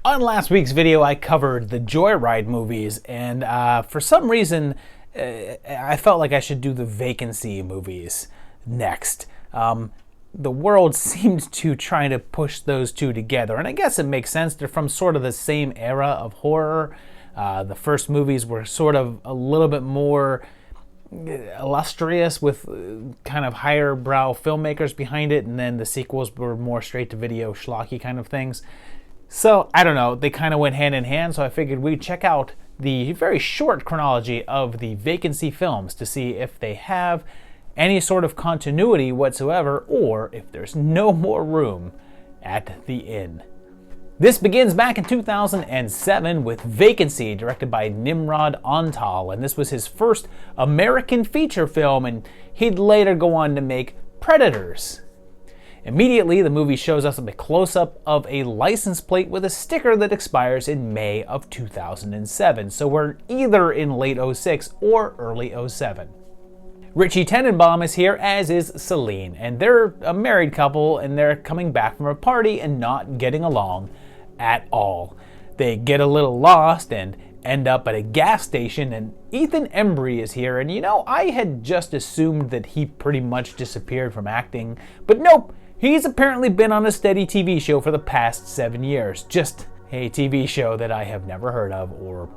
On last week's video, I covered the Joyride movies, and for some reason, I felt like I should do the Vacancy movies next. The world seemed to try to push those two together, and I guess it makes sense. They're from sort of the same era of horror. The first movies were sort of a little bit more illustrious with kind of higher brow filmmakers behind it, and then the sequels were more straight to video schlocky kind of things. So, I don't know, they kind of went hand in hand, so I figured we'd check out the very short chronology of the Vacancy films to see if they have any sort of continuity whatsoever, or if there's no more room at the inn. This begins back in 2007 with Vacancy, directed by Nimrod Antal, and this was his first American feature film, and he'd later go on to make Predators. Immediately, the movie shows us a close-up of a license plate with a sticker that expires in May of 2007, so we're either in late 06 or early 07. Richie Tenenbaum is here, as is Celine, and they're a married couple, and they're coming back from a party and not getting along at all. They get a little lost and end up at a gas station, and Ethan Embry is here, and I had just assumed that he pretty much disappeared from acting, but nope. He's apparently been on a steady TV show for the past 7 years. Just a TV show that I have never heard of or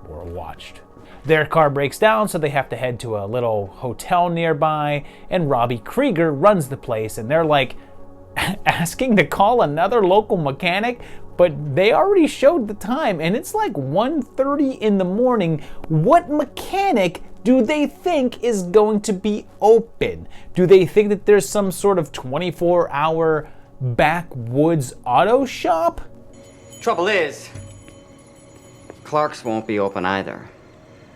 watched. Their car breaks down, so they have to head to a little hotel nearby, and Robbie Krieger runs the place, and they're like asking to call another local mechanic, but they already showed the time, and it's like 1:30 in the morning. What mechanic do they think is going to be open? Do they think that there's some sort of 24-hour backwoods auto shop? Trouble is, Clark's won't be open either.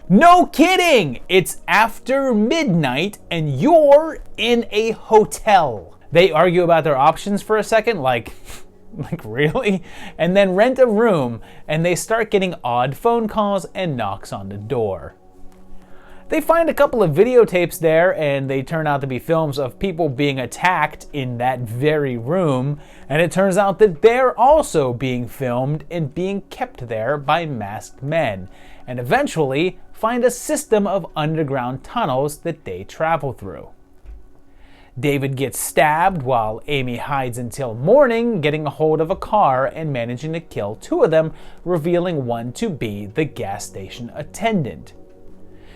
No kidding! It's after midnight and you're in a hotel. They argue about their options for a second, like really? And then rent a room, and they start getting odd phone calls and knocks on the door. They find a couple of videotapes there, and they turn out to be films of people being attacked in that very room, and it turns out that they're also being filmed and being kept there by masked men, and eventually find a system of underground tunnels that they travel through. David gets stabbed while Amy hides until morning, getting a hold of a car and managing to kill two of them, revealing one to be the gas station attendant.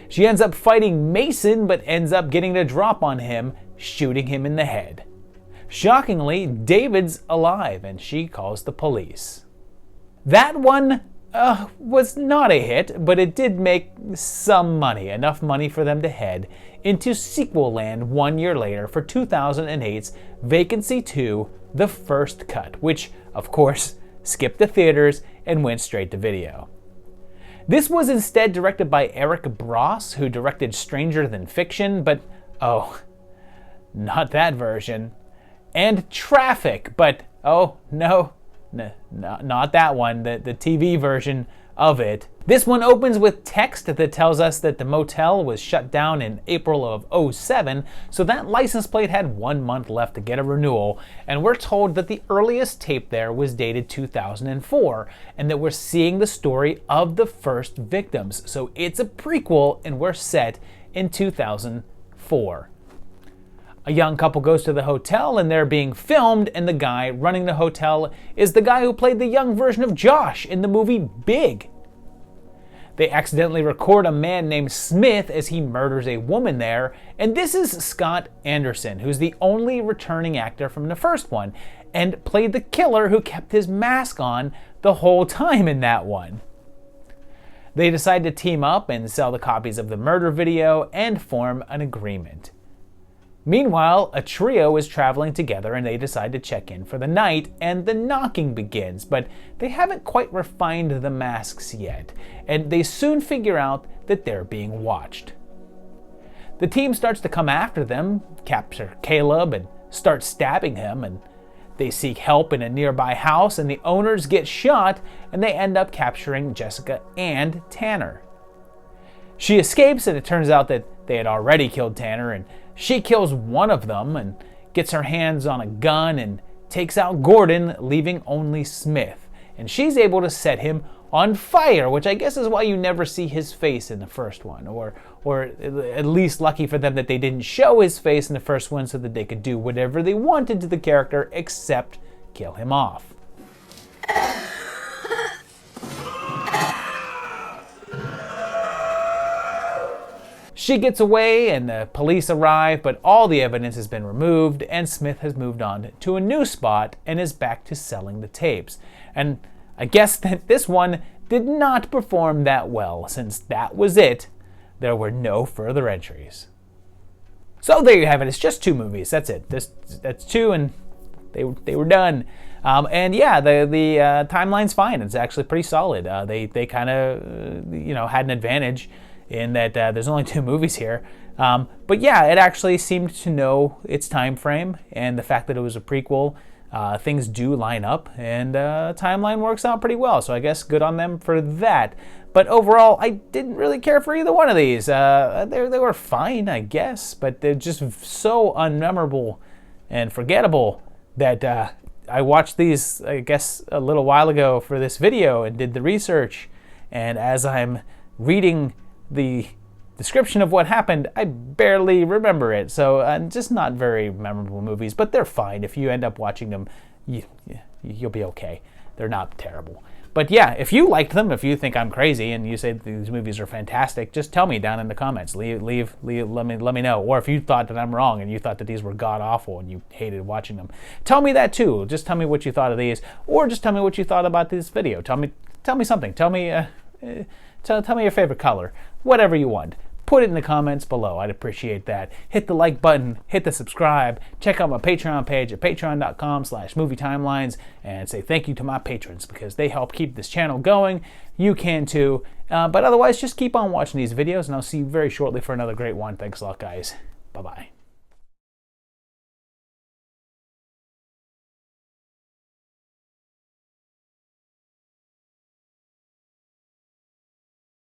She ends up fighting Mason, but ends up getting the drop on him, shooting him in the head. Shockingly, David's alive, and she calls the police. That one was not a hit, but it did make some money, enough money for them to head into sequel land 1 year later for 2008's Vacancy 2, The First Cut, which, of course, skipped the theaters and went straight to video. This was instead directed by Eric Bross, who directed Stranger Than Fiction, but not that version. And Traffic, but not that one, the TV version of it. This one opens with text that tells us that the motel was shut down in April of 07, so that license plate had 1 month left to get a renewal, and we're told that the earliest tape there was dated 2004, and that we're seeing the story of the first victims, so it's a prequel, and we're set in 2004. A young couple goes to the hotel, and they're being filmed, and the guy running the hotel is the guy who played the young version of Josh in the movie Big. They accidentally record a man named Smith as he murders a woman there, and this is Scott Anderson, who's the only returning actor from the first one, and played the killer who kept his mask on the whole time in that one. They decide to team up and sell the copies of the murder video and form an agreement. Meanwhile, a trio is traveling together and they decide to check in for the night, and the knocking begins, but they haven't quite refined the masks yet, and they soon figure out that they're being watched. The team starts to come after them, capture Caleb, and start stabbing him, and they seek help in a nearby house, and the owners get shot, and they end up capturing Jessica and Tanner. She escapes, and it turns out that they had already killed Tanner, and she kills one of them and gets her hands on a gun and takes out Gordon, leaving only Smith. and she's able to set him on fire, which I guess is why you never see his face in the first one, or at least lucky for them that they didn't show his face in the first one so that they could do whatever they wanted to the character except kill him off. She gets away and the police arrive, but all the evidence has been removed and Smith has moved on to a new spot and is back to selling the tapes. And I guess that this one did not perform that well. Since that was it, there were no further entries. So there you have it. It's just 2 movies. That's it. That's 2 and they were done. And yeah, the timeline's fine. It's actually pretty solid. They kind of had an advantage in that there's only 2 movies here. But yeah, it actually seemed to know its time frame, and the fact that it was a prequel, things do line up, and timeline works out pretty well. So I guess good on them for that. But overall, I didn't really care for either one of these. They were fine, I guess, but they're just so unmemorable and forgettable that I watched these, I guess, a little while ago for this video and did the research. And as I'm reading the description of what happened, I barely remember it. So just not very memorable movies, but they're fine. If you end up watching them, you'll be okay. They're not terrible. But yeah, if you liked them, if you think I'm crazy and you say these movies are fantastic, just tell me down in the comments. Let me know. Or if you thought that I'm wrong and you thought that these were god awful and you hated watching them, tell me that too. Just tell me what you thought of these, or just tell me what you thought about this video. Tell me something. Tell me your favorite color. Whatever you want. Put it in the comments below. I'd appreciate that. Hit the like button, hit the subscribe, check out my Patreon page at patreon.com/movietimelines, and say thank you to my patrons because they help keep this channel going. You can too. But otherwise, just keep on watching these videos, and I'll see you very shortly for another great one. Thanks a lot, guys. Bye-bye.